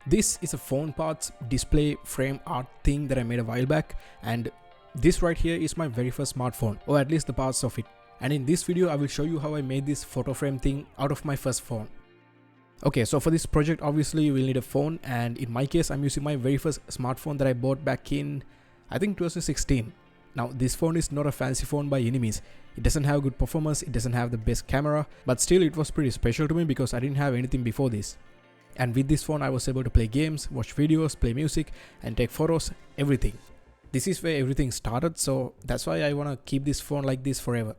This is a phone parts display frame art thing that I made a while back, and this right here is my very first smartphone, or at least the parts of it. And in this video I will show you how I made this photo frame thing out of my first phone. Okay, so for this project obviously you will need a phone, and in my case I'm using my very first smartphone that I bought back in I think 2016. Now this phone is not a fancy phone by any means. It doesn't have good performance, it doesn't have the best camera, but still it was pretty special to me because I didn't have anything before this. And with this phone I was able to play games, watch videos, play music and take photos, everything. This is where everything started, so that's why I want to keep this phone like this forever.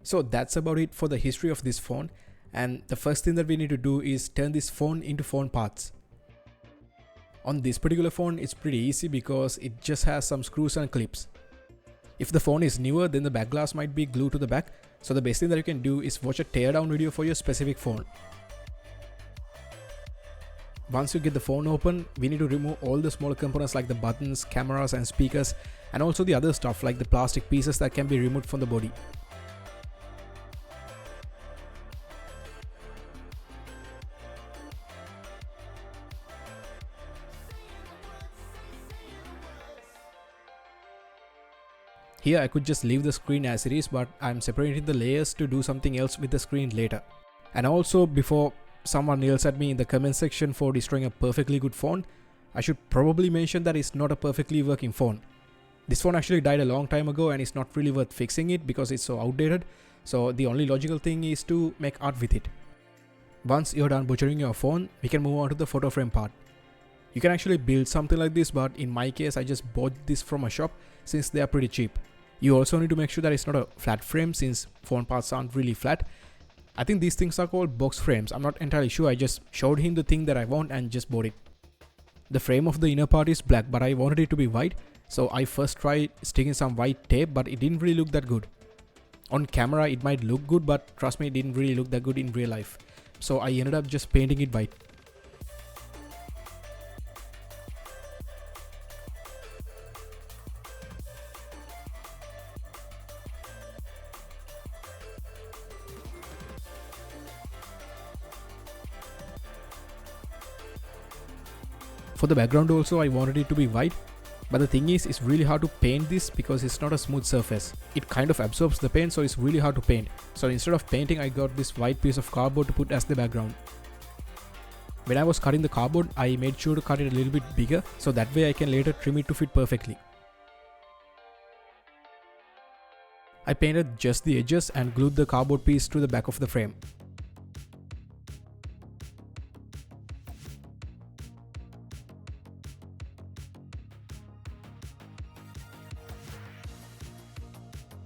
So that's about it for the history of this phone, and the first thing that we need to do is turn this phone into phone parts. On this particular phone it's pretty easy because it just has some screws and clips. If the phone is newer, then the back glass might be glued to the back, so the best thing that you can do is watch a teardown video for your specific phone. Once you get the phone open, we need to remove all the smaller components like the buttons, cameras and speakers, and also the other stuff like the plastic pieces that can be removed from the body. Here I could just leave the screen as it is, but I'm separating the layers to do something else with the screen later. And also, before someone yells at me in the comment section for destroying a perfectly good phone, I should probably mention that it's not a perfectly working phone. This phone actually died a long time ago and it's not really worth fixing it because it's so outdated, so the only logical thing is to make art with it. Once you're done butchering your phone, we can move on to the photo frame part. You can actually build something like this, but in my case I just bought this from a shop since they are pretty cheap. You also need to make sure that it's not a flat frame since phone parts aren't really flat. I think these things are called box frames. I'm not entirely sure. I just showed him the thing that I want and just bought it. The frame of the inner part is black, but I wanted it to be white, so I first tried sticking some white tape, but it didn't really look that good. On camera it might look good, but trust me, it didn't really look that good in real life. So I ended up just painting it white. For the background also I wanted it to be white, but the thing is it's really hard to paint this because it's not a smooth surface. It kind of absorbs the paint, so it's really hard to paint. So instead of painting I got this white piece of cardboard to put as the background. When I was cutting the cardboard I made sure to cut it a little bit bigger so that way I can later trim it to fit perfectly. I painted just the edges and glued the cardboard piece to the back of the frame.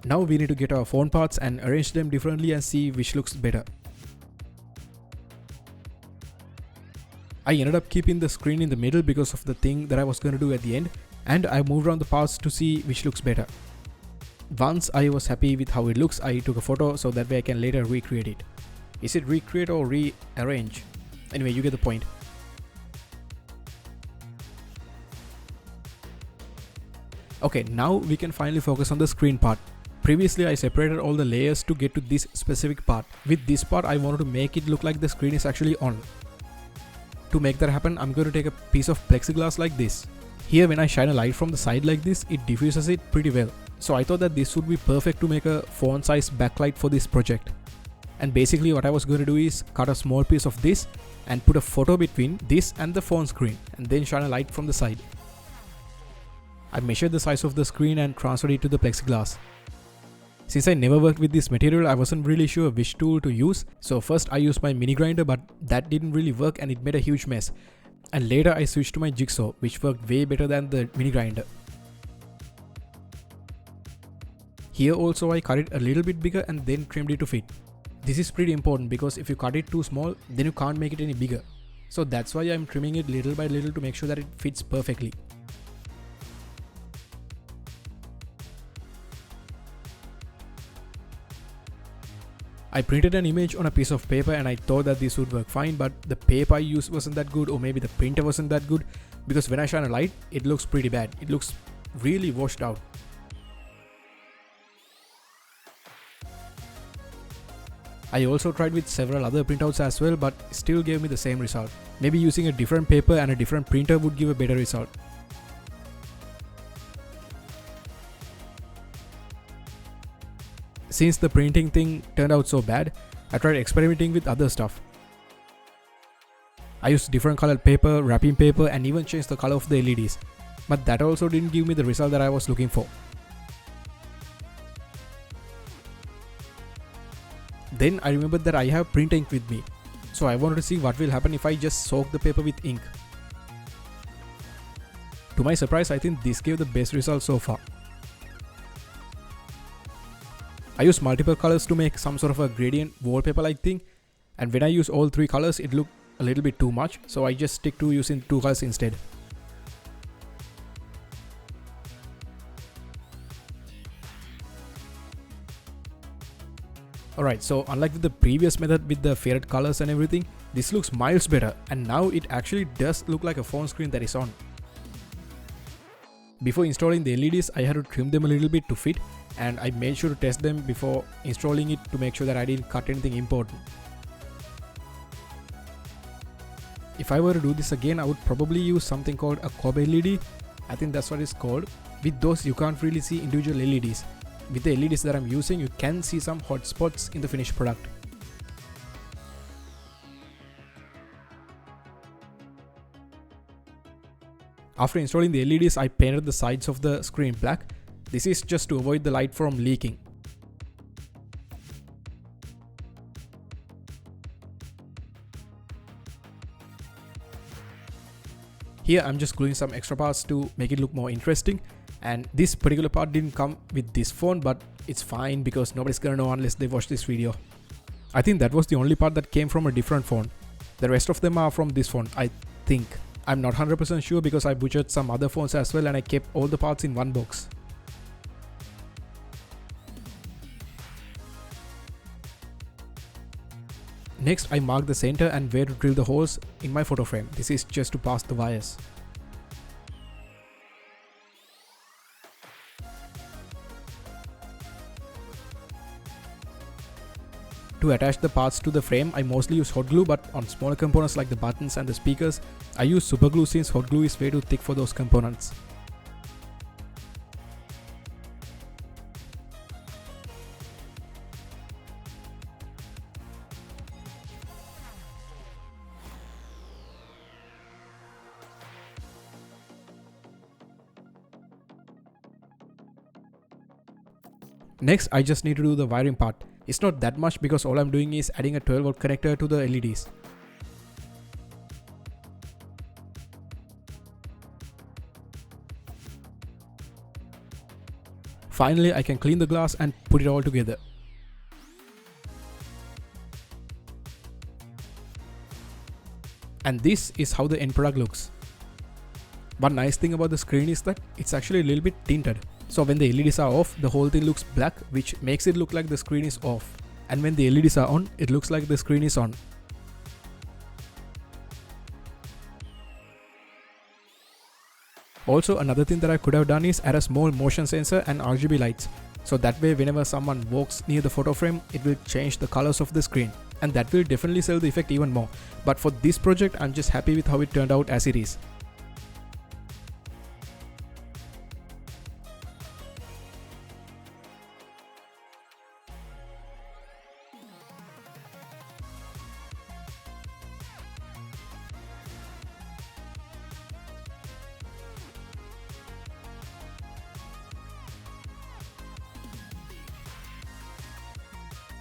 Now we need to get our phone parts and arrange them differently and see which looks better. I ended up keeping the screen in the middle because of the thing that I was going to do at the end, and I moved around the parts to see which looks better. Once I was happy with how it looks, I took a photo so that way I can later recreate it. Is it recreate or rearrange? Anyway, you get the point. Okay, now we can finally focus on the screen part. Previously I separated all the layers to get to this specific part. With this part I wanted to make it look like the screen is actually on. To make that happen, I'm going to take a piece of plexiglass like this. Here when I shine a light from the side like this, it diffuses it pretty well. So I thought that this would be perfect to make a phone size backlight for this project. And basically what I was going to do is cut a small piece of this and put a photo between this and the phone screen, and then shine a light from the side. I measured the size of the screen and transferred it to the plexiglass. Since I never worked with this material, I wasn't really sure which tool to use, so first I used my mini grinder, but that didn't really work and it made a huge mess. And later I switched to my jigsaw, which worked way better than the mini grinder. Here also I cut it a little bit bigger and then trimmed it to fit. This is pretty important because if you cut it too small, then you can't make it any bigger. So that's why I'm trimming it little by little to make sure that it fits perfectly. I printed an image on a piece of paper and I thought that this would work fine, but the paper I used wasn't that good, or maybe the printer wasn't that good, because when I shine a light, it looks pretty bad. It looks really washed out. I also tried with several other printouts as well, but still gave me the same result. Maybe using a different paper and a different printer would give a better result. Since the printing thing turned out so bad, I tried experimenting with other stuff. I used different colored paper, wrapping paper, and even changed the color of the LEDs. But that also didn't give me the result that I was looking for. Then I remembered that I have print ink with me. So I wanted to see what will happen if I just soak the paper with ink. To my surprise, I think this gave the best result so far. I used multiple colors to make some sort of a gradient wallpaper like thing, and when I use all three colors it looked a little bit too much, so I just stick to using two colors instead. Alright, so unlike with the previous method with the faded colors and everything, this looks miles better, and now it actually does look like a phone screen that is on. Before installing the LEDs, I had to trim them a little bit to fit, and I made sure to test them before installing it to make sure that I didn't cut anything important. If I were to do this again, I would probably use something called a Cob LED. I think that's what it's called. With those you can't really see individual LEDs. With the LEDs that I'm using, you can see some hot spots in the finished product. After installing the LEDs, I painted the sides of the screen black. This is just to avoid the light from leaking. Here I'm just gluing some extra parts to make it look more interesting, and this particular part didn't come with this phone, but it's fine because nobody's gonna know unless they watch this video. I think that was the only part that came from a different phone. The rest of them are from this phone, I think. I'm not 100% sure because I butchered some other phones as well and I kept all the parts in one box. Next, I mark the center and where to drill the holes in my photo frame. This is just to pass the wires. To attach the parts to the frame, I mostly use hot glue, but on smaller components like the buttons and the speakers, I use super glue since hot glue is way too thick for those components. Next, I just need to do the wiring part. It's not that much because all I'm doing is adding a 12V connector to the LEDs. Finally, I can clean the glass and put it all together. And this is how the end product looks. One nice thing about the screen is that it's actually a little bit tinted. So when the LEDs are off, the whole thing looks black, which makes it look like the screen is off. And when the LEDs are on, it looks like the screen is on. Also, another thing that I could have done is add a small motion sensor and RGB lights. So that way whenever someone walks near the photo frame, it will change the colors of the screen. And that will definitely sell the effect even more. But for this project, I'm just happy with how it turned out as it is.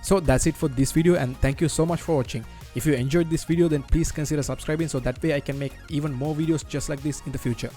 So that's it for this video, and thank you so much for watching. If you enjoyed this video, then please consider subscribing so that way I can make even more videos just like this in the future.